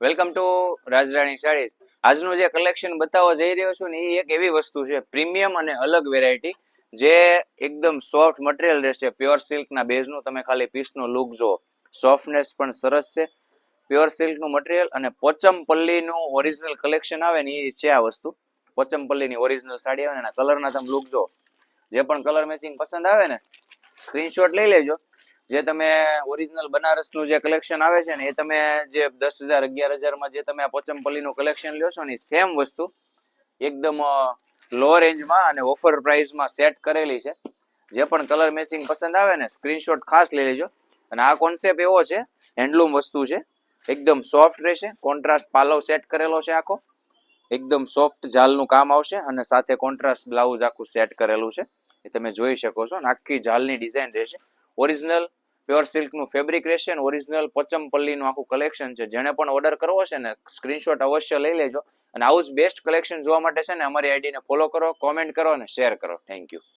Welcome to રાજરાણી saris. આજનું જે collection બતાવવા જઈ રહ્યો છું ને એ એક એવી વસ્તુ છે પ્રીમિયમ અને અલગ વેરાયટી, જે એકદમ સોફ્ટ મટીરિયલ રહેશે. પ્યોર સિલ્કના બેઝનું તમે ખાલી પીસનો લુક જો, સોફ્ટનેસ પણ સરસ છે. પ્યોર સિલ્કનું મટીરિયલ અને પોચમપલ્લીનું ઓરિજિનલ કલેક્શન આવે ને એ છે આ વસ્તુ. પોચમપલ્લીની ઓરિજિનલ સાડી આવે ને એના કલરના તમે લુક જો. જે પણ કલર મેચિંગ પસંદ આવે ને સ્ક્રીનશોટ લઈ લેજો. જે તમે ઓરિજિનલ બનારસનું જે કલેક્શન આવે છે ને એ તમે જે 10,000 11,000 જે તમે આ પોચમપલ્લીનું કલેક્શન લ્યો છો ને સેમ વસ્તુ એકદમ લો રેન્જમાં અને ઓફર પ્રાઇસમાં સેટ કરેલી છે. જે પણ કલર મેચિંગ પસંદ આવે ને સ્ક્રીનશોટ ખાસ લઈ લેજો. અને આ કોન્સેપ્ટ એવો છે, હેન્ડલૂમ વસ્તુ છે, એકદમ સોફ્ટ રહેશે. કોન્ટ્રાસ્ટ પાલવ સેટ કરેલો છે આખો, એકદમ સોફ્ટ જાલનું કામ આવશે અને સાથે કોન્ટ્રાસ્ટ બ્લાઉઝ આખું સેટ કરેલું છે. એ તમે જોઈ શકો છો. આખી જાલની ડિઝાઇન રહેશે. ઓરિજિનલ પ્યોર સિલ્કનું ફેબ્રિક રહેશે અને ઓરિજિનલ પોચમપલ્લીનું આખું કલેક્શન છે. જેને પણ ઓર્ડર કરવો છે ને સ્ક્રીનશોટ અવશ્ય લઈ લેજો. અને આવું જ બેસ્ટ કલેક્શન જોવા માટે છે ને અમારી આઈડીને ફોલો કરો, કોમેન્ટ કરો અને શેર કરો. Thank you.